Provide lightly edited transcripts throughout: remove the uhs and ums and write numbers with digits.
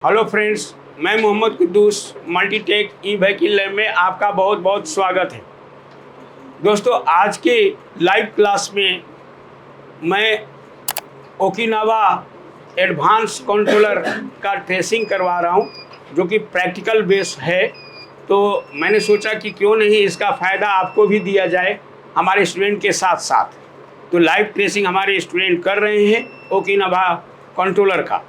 Hello friends, मैं Mohammad Quddus Multitech e vehicle lab में आपका बहुत बहुत स्वागत है। दोस्तों, आज के लाइव क्लास में मैं ओकिनावा एडवांस कंट्रोलर का ट्रेसिंग करवा रहा हूं, जो कि प्रैक्टिकल बेस है। तो मैंने सोचा कि क्यों नहीं इसका फ़ायदा आपको भी दिया जाए हमारे स्टूडेंट के साथ साथ। तो लाइव ट्रेसिंग हमारे स्टूडेंट कर रहे हैं ओकिनावा कंट्रोलर का।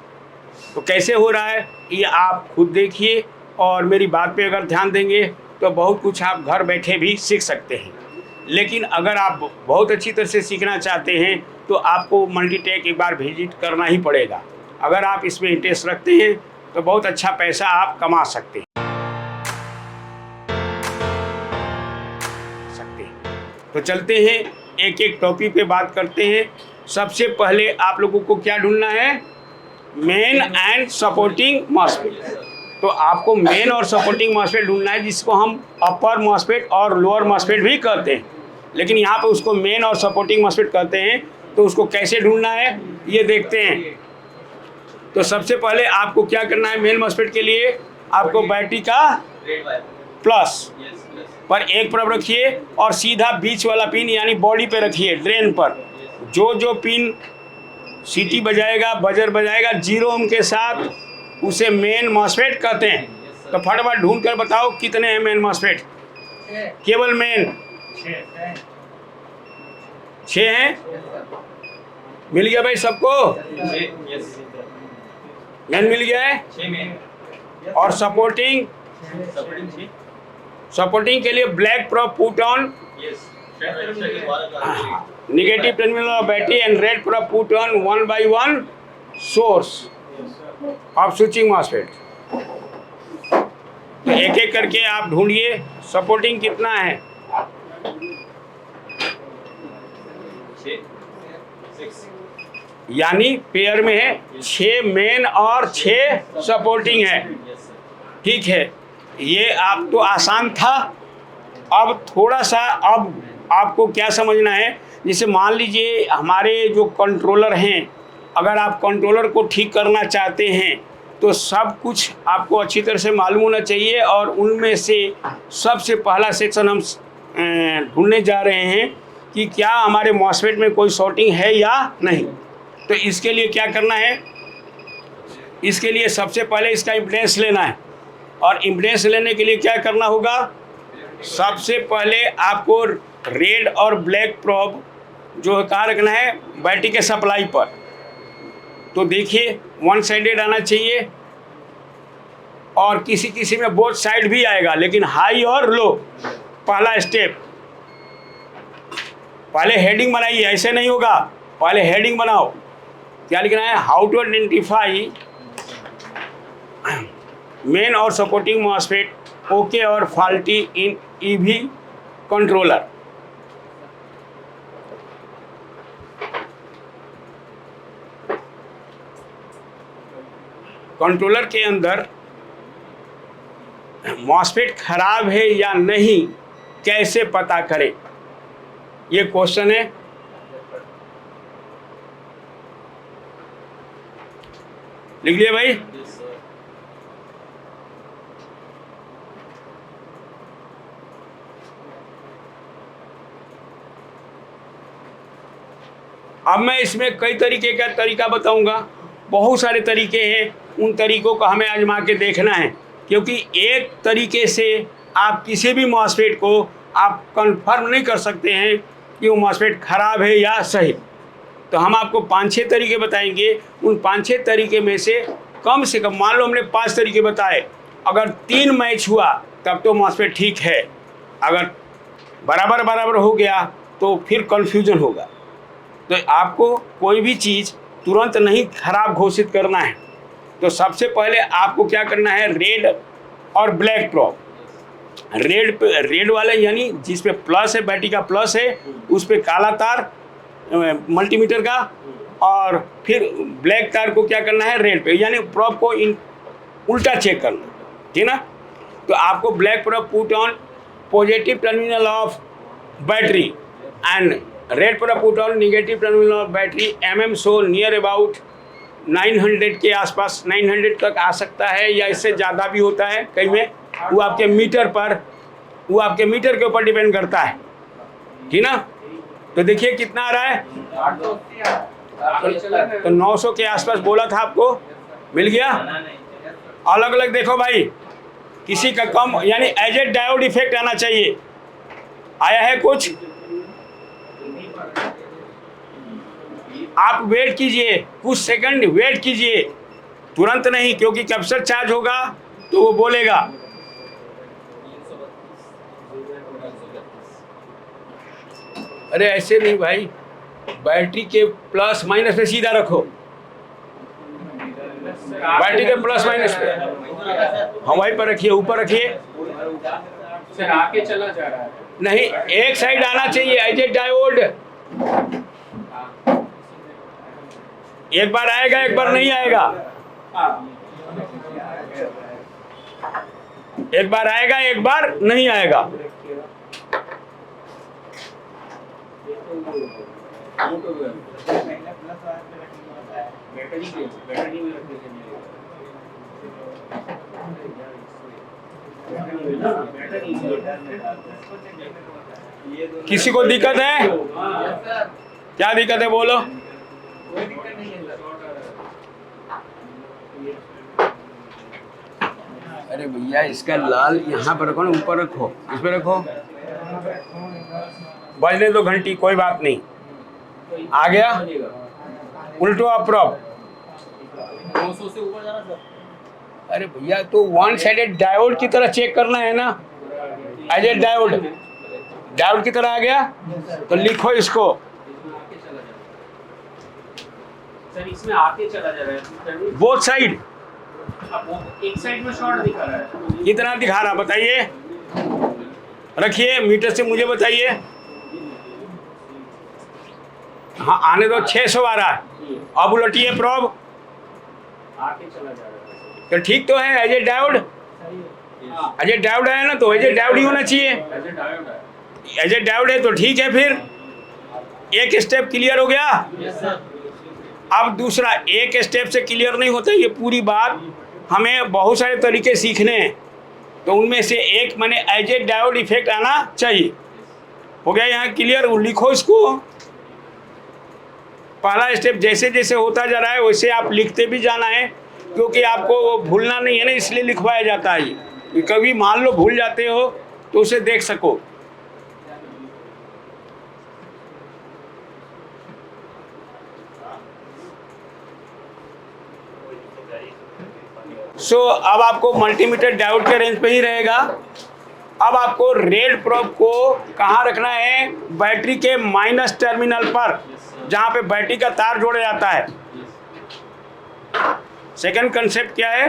तो कैसे हो रहा है ये आप खुद देखिए, और मेरी बात पे अगर ध्यान देंगे तो बहुत कुछ आप घर बैठे भी सीख सकते हैं। लेकिन अगर आप बहुत अच्छी तरह से सीखना चाहते हैं तो आपको मल्टीटेक एक बार विजिट करना ही पड़ेगा। अगर आप इसमें इंटरेस्ट रखते हैं तो बहुत अच्छा पैसा आप कमा सकते हैं। तो चलते हैं, एक एक टॉपिक पे बात करते हैं। सबसे पहले आप लोगों को क्या ढूंढना है? Main and supporting MOSFET. तो आपको मेन और सपोर्टिंग मॉस्फेट ढूंढना है, जिसको हम अपर मॉस्फेट और लोअर मॉस्फेट भी कहते हैं, लेकिन यहाँ पे उसको मेन और सपोर्टिंग मॉस्फेट कहते हैं। तो उसको कैसे ढूंढना है ये देखते हैं। तो सबसे पहले आपको क्या करना है? मेन मॉस्फेट के लिए आपको बैटरी का प्लस पर एक तरफ रखिए और सीधा बीच वाला पिन यानी बॉडी पे रखिए, ड्रेन पर। जो पिन सीटी बजाएगा, बजर बजाएगा 0 ओम के साथ, उसे मेन मॉस्फेट कहते हैं। तो फटाफट ढूंढ कर बताओ कितने हैं मेन मॉस्फेट? केवल मेन 6 हैं। मिल गया भाई सबको? मेन मिल गया है। और सपोर्टिंग के लिए black probe put on negative terminal of battery and red probe put on 1 by 1 source of switching MOSFET। तो एक एक करके आप ढूंढिए सपोर्टिंग कितना है। यानी पेयर में है 6 मेन और 6 सपोर्टिंग है। ठीक है, ये आप तो आसान था। अब थोड़ा सा अब आपको क्या समझना है, जैसे मान लीजिए हमारे जो कंट्रोलर हैं, अगर आप कंट्रोलर को ठीक करना चाहते हैं तो सब कुछ आपको अच्छी तरह से मालूम होना चाहिए। और उनमें से सबसे पहला सेक्शन हम ढूंढने जा रहे हैं कि क्या हमारे मॉस्फेट में कोई शॉर्टिंग है या नहीं। तो इसके लिए क्या करना है? इसके लिए सबसे पहले इसका इम्पीडेंस लेना है। और इम्पीडेंस लेने के लिए क्या करना होगा? सबसे पहले आपको रेड और ब्लैक प्रोब जो कहाँ रखना है? बैटरी के सप्लाई पर। तो देखिए, वन साइडेड आना चाहिए, और किसी किसी में बोथ साइड भी आएगा, लेकिन हाई और लो। पहला स्टेप, पहले हेडिंग बनाइए, ऐसे नहीं होगा। पहले हेडिंग बनाओ। क्या लिखना है? हाउ टू आइडेंटिफाई मेन और सपोर्टिंग मॉस्फेट ओके और फॉल्टी इन ईवी कंट्रोलर। कंट्रोलर के अंदर मॉस्फेट खराब है या नहीं, कैसे पता करें? ये क्वेश्चन है। लिख लिया भाई? अब मैं इसमें कई तरीके का तरीका बताऊंगा। बहुत सारे तरीके हैं, उन तरीकों को हमें आजमा के देखना है, क्योंकि एक तरीके से आप किसी भी मॉस्फेट को आप कंफर्म नहीं कर सकते हैं कि वो मॉस्फेट ख़राब है या सही। तो हम आपको 5-6 तरीके बताएंगे। उन 5-6 तरीके में से कम मान लो हमने 5 तरीके बताए, अगर 3 मैच हुआ तब तो मॉस्फेट ठीक है। अगर बराबर हो गया तो फिर कन्फ्यूजन होगा। तो आपको कोई भी चीज़ तुरंत नहीं खराब घोषित करना है। तो सबसे पहले आपको क्या करना है? रेड और ब्लैक प्रोब। रेड वाले यानी जिस पे प्लस है, बैटरी का प्लस है, उस पे काला तार मल्टीमीटर का, और फिर ब्लैक तार को क्या करना है? रेड पे, यानी प्रोब को उल्टा चेक करना। ठीक ना? तो आपको black probe put on positive terminal of battery and red probe put on negative terminal of battery, mm show near about 900 के आसपास, 900 तक आ सकता है या इससे ज़्यादा भी होता है कई में। वो आपके मीटर के ऊपर डिपेंड करता है, ठीक ना। तो देखिए कितना आ रहा है, तो 900 के आसपास बोला था आपको, मिल गया। अलग अलग देखो भाई, किसी का कम, यानी एज ए डायोड इफेक्ट आना चाहिए। आया है कुछ? आप वेट कीजिए, कुछ सेकंड वेट कीजिए, तुरंत नहीं, क्योंकि कैपेसिटर चार्ज होगा तो वो बोलेगा। अरे ऐसे नहीं भाई, बैटरी के प्लस माइनस पे सीधा रखो, बैटरी के प्लस माइनस पे, हाँ वहीं पर रखिए, ऊपर रखिए। सर आके चला जा रहा है। नहीं, एक साइड आना चाहिए एज ए डायोड। एक बार आएगा, एक बार नहीं आएगा, एक बार आएगा, एक बार नहीं आएगा। किसी को दिक्कत है? क्या दिक्कत है बोलो। अरे भैया इसका लाल यहाँ पर रखो ना, ऊपर रखो, इस पे रखो, बजने दो घंटी, कोई बात नहीं। आ गया, उल्टो अप्रॉप। 200 से ऊपर जाना सर। अरे भैया तो वन साइडेड डायोड की तरह चेक करना है ना, एज ए डायोड, डायोड की तरह आ गया तो लिखो इसको। सर इसमें आके चला जा रहा है बोथ साइड, अब एक साइड में शॉर्ट दिखा रहा है। कितना दिखा रहा बताइए, रखिए मीटर से मुझे बताइए। हाँ आने दो, 600 आ रहा है। अब उलटिए प्रोब, आके चला जा रहा है। तो ठीक तो है, as a diode, as a diode है ना, तो एज ए डायोड ही होना चाहिए। एज ए डायोड है तो ठीक है, फिर एक स्टेप क्लियर हो गया। अब दूसरा, एक स्टेप से क्लियर नहीं होता, ये पूरी बात हमें बहुत सारे तरीके सीखने हैं, तो उनमें से एक मैंने एज ए डायोड इफेक्ट आना चाहिए। हो गया यहाँ क्लियर, लिखो इसको। पहला स्टेप जैसे जैसे होता जा रहा है वैसे आप लिखते भी जाना है, क्योंकि आपको वो भूलना नहीं है ना, इसलिए लिखवाया जाता है ये। कभी मान लो भूल जाते हो तो उसे देख सको। अब आपको मल्टीमीटर डायोड के रेंज पे ही रहेगा। अब आपको रेड प्रोब को कहाँ रखना है, बैटरी के माइनस टर्मिनल पर, जहाँ पे बैटरी का तार जोड़ा जाता है। सेकंड कंसेप्ट क्या है,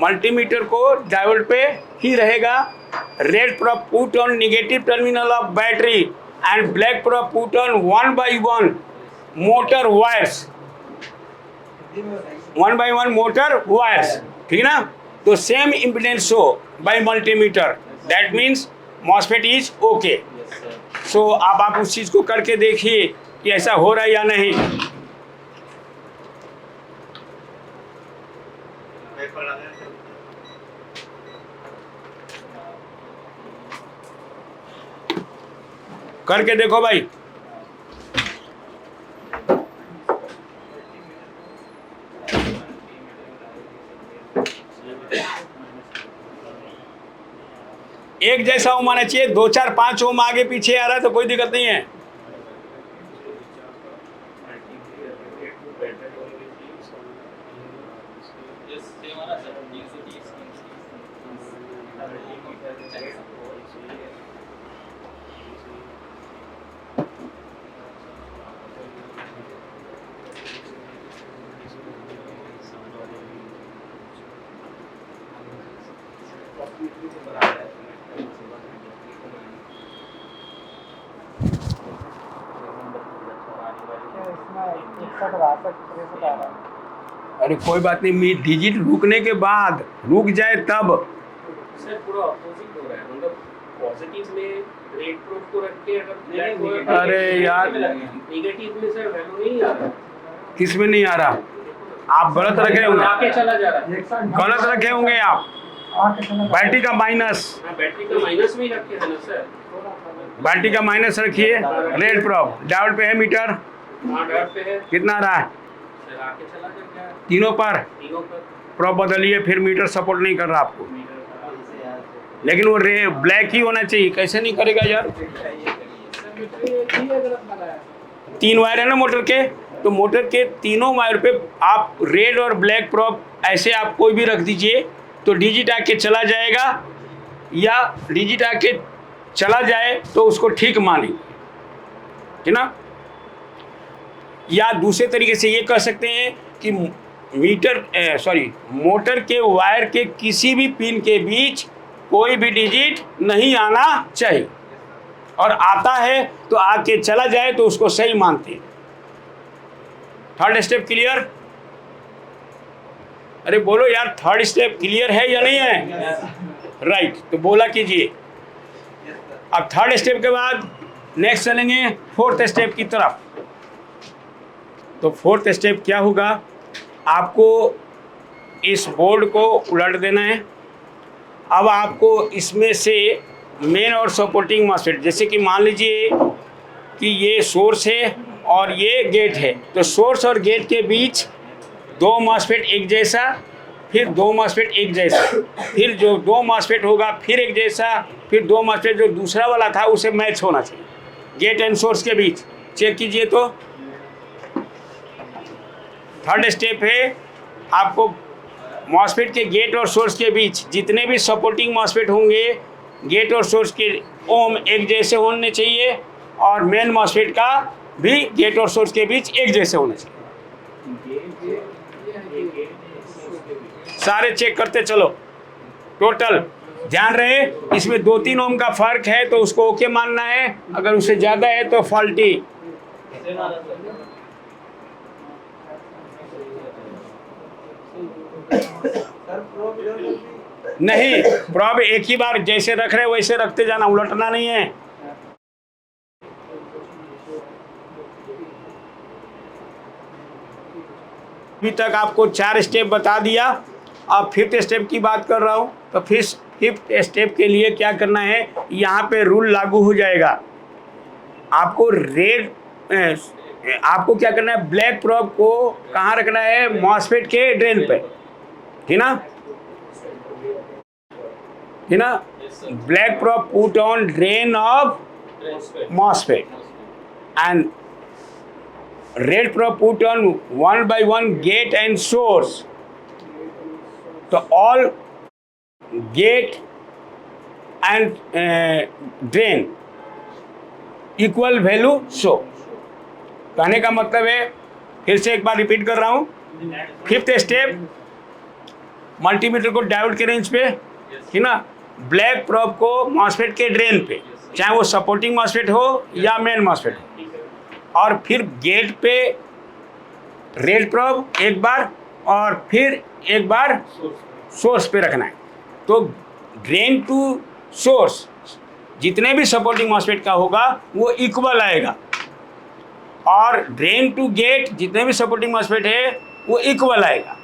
मल्टीमीटर को डायोड पे ही रहेगा। Red probe put on negative terminal of battery and black probe put on 1 by 1 motor wires, 1 by 1 motor wires, ठीक ना। तो same impedance show by multimeter, that means MOSFET is okay. So अब आप उस चीज़ को करके देखिए कि ऐसा हो रहा है या नहीं। करके देखो भाई। एक जैसा ओम आना चाहिए, 2 4 5 ओम आगे पीछे आ रहा है तो कोई दिक्कत नहीं है। अरे कोई बात नहीं, डिजिट रुकने के बाद रुक जाए तब। सर पूरा अपोजिट हो रहा है, मतलब पॉजिटिव में रेड प्रोब को रख के अगर अरे यार नेगेटिव में सर वैल्यू नहीं आ रहा। किस में नहीं आ रहा? आप गलत रखे होंगे, आके चला जा रहा है। गलत रखे होंगे आप। बैटरी का माइनस, हाँ, बैटरी का माइनस में ही रखे हैं ना सर। बैटरी का माइनस रखिए। रेड प्रॉब डायोड पे है मीटर, हाँ डॉट पे है कितना आ रहा है? सर, आके चला जा रहा है तीनों पर तीनों पर। प्रॉब बदलिए, फिर मीटर सपोर्ट नहीं कर रहा आपको। लेकिन वो ब्लैक ही होना चाहिए, कैसे नहीं करेगा यार? 3 वायर है ना मोटर के, तो मोटर के तीनों वायर पे आप रेड और ब्लैक प्रॉब ऐसे आप कोई भी रख दीजिए, तो डिजिट आके चला जाएगा, या डिजिट आके चला जाए तो उसको ठीक मानेंगे, है ना? या दूसरे तरीके से ये कह सकते हैं कि मोटर के वायर के किसी भी पिन के बीच कोई भी डिजिट नहीं आना चाहिए, और आता है तो आके चला जाए तो उसको सही मानते हैं। Third step clear? अरे बोलो यार, थर्ड स्टेप क्लियर है या नहीं है? राइट, तो बोला कीजिए। अब थर्ड स्टेप के बाद नेक्स्ट चलेंगे फोर्थ स्टेप की तरफ। तो फोर्थ स्टेप क्या होगा? आपको इस बोर्ड को उलट देना है। अब आपको इसमें से मेन और सपोर्टिंग मॉस्फेट, जैसे कि मान लीजिए कि ये सोर्स है और ये गेट है, तो सोर्स और गेट के बीच 2 मॉस्फेट एक जैसा, फिर 2 मॉस्फेट एक जैसा, फिर जो 2 मॉस्फेट होगा फिर एक जैसा, फिर 2 मॉस्फेट जो दूसरा वाला था उसे मैच होना चाहिए गेट एंड सोर्स के बीच। चेक कीजिए। तो थर्ड स्टेप है, आपको मॉस्फेट के गेट और सोर्स के बीच जितने भी सपोर्टिंग मॉस्फेट होंगे, गेट और सोर्स के ओम एक जैसे होने चाहिए, और मेन मॉस्फेट का भी गेट और सोर्स के बीच एक जैसे होने चाहिए। सारे चेक करते चलो। टोटल ध्यान रहे, इसमें 2-3 ओम का फर्क है तो उसको ओके मानना है, अगर उससे ज़्यादा है तो फॉल्टी। नहीं, प्रॉब एक ही बार जैसे रख रहे वैसे रखते जाना, उलटना नहीं है। अभी तक आपको 4 स्टेप बता दिया। अब 5th स्टेप की बात कर रहा हूँ। तो फिर 5th स्टेप के लिए क्या करना है, यहाँ पे रूल लागू हो जाएगा। आपको आपको क्या करना है, ब्लैक प्रॉब को कहाँ रखना है? मॉस्फेट के ड्रेन पे, है ना? है ना? Black probe put on drain of MOSFET and red probe put on 1 by 1 gate and source. So all gate and drain equal value show. कहने का मतलब है, फिर से एक बार रिपीट कर रहा हूँ। 5th स्टेप, मल्टीमीटर को डायोड के रेंज पे, है ना? ब्लैक प्रॉब को मॉस्फेट के ड्रेन पे, चाहे वो सपोर्टिंग मॉस्फेट हो या मेन मॉस्फेट हो, और फिर गेट पे रेड प्रॉब एक बार, और फिर एक बार सोर्स पे रखना है। तो ड्रेन टू सोर्स जितने भी सपोर्टिंग मॉस्फेट का होगा वो इक्वल आएगा, और ड्रेन टू गेट जितने भी सपोर्टिंग मॉस्फेट है वो इक्वल आएगा।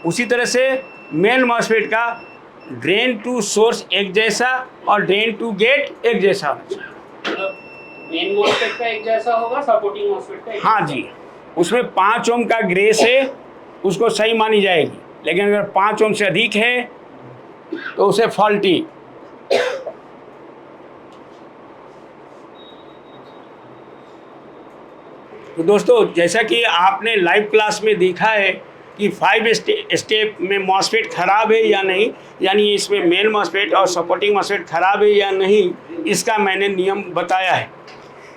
उसी तरह से मेन मॉस्फेट का ड्रेन टू सोर्स एक जैसा और ड्रेन टू गेट एक जैसा होना चाहिए। मतलब मेन मॉस्फेट का एक जैसा होगा, सपोर्टिंग मॉस्फेट का एक हाँ जी, उसमें 5 ओम का ग्रेस है, उसको सही मानी जाएगी, लेकिन अगर 5 ओम से अधिक है तो उसे फॉल्टी। तो दोस्तों, जैसा कि आपने लाइव क्लास में देखा है कि 5 स्टेप में मॉस्फेट ख़राब है या नहीं, यानी इसमें मेन मॉस्फेट और सपोर्टिंग मॉस्फेट ख़राब है या नहीं, इसका मैंने नियम बताया है।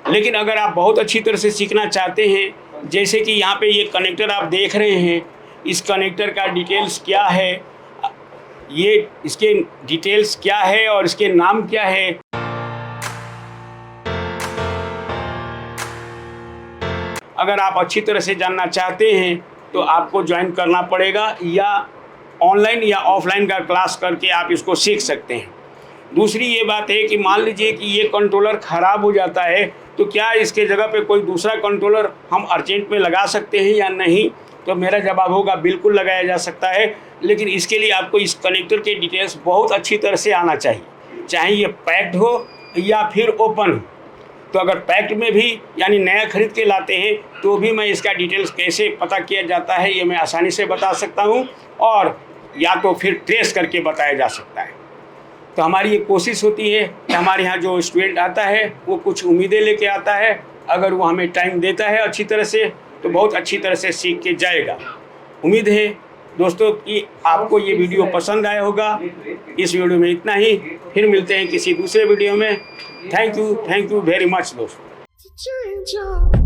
लेकिन अगर आप बहुत अच्छी तरह से सीखना चाहते हैं, जैसे कि यहाँ पे ये कनेक्टर आप देख रहे हैं, इस कनेक्टर का डिटेल्स क्या है, ये इसके डिटेल्स क्या है और इसके नाम क्या है, अगर आप अच्छी तरह से जानना चाहते हैं तो आपको ज्वाइन करना पड़ेगा, या ऑनलाइन या ऑफलाइन का क्लास करके आप इसको सीख सकते हैं। दूसरी ये बात है कि मान लीजिए कि ये कंट्रोलर ख़राब हो जाता है, तो क्या इसके जगह पे कोई दूसरा कंट्रोलर हम अर्जेंट में लगा सकते हैं या नहीं? तो मेरा जवाब होगा बिल्कुल लगाया जा सकता है, लेकिन इसके लिए आपको इस कनेक्टर के डिटेल्स बहुत अच्छी तरह से आना चाहिए, चाहे ये पैक्ड हो या फिर ओपन हो। तो अगर पैक्ड में भी यानी नया खरीद के लाते हैं तो भी मैं इसका डिटेल्स कैसे पता किया जाता है ये मैं आसानी से बता सकता हूँ, और या तो फिर ट्रेस करके बताया जा सकता है। तो हमारी ये कोशिश होती है कि हमारे यहाँ जो स्टूडेंट आता है वो कुछ उम्मीदें लेके आता है, अगर वो हमें टाइम देता है अच्छी तरह से तो बहुत अच्छी तरह से सीख के जाएगा। उम्मीद है दोस्तों कि आपको ये वीडियो पसंद आया होगा। इस वीडियो में इतना ही, फिर मिलते हैं किसी दूसरे वीडियो में। थैंक यू वेरी मच दोस्तों।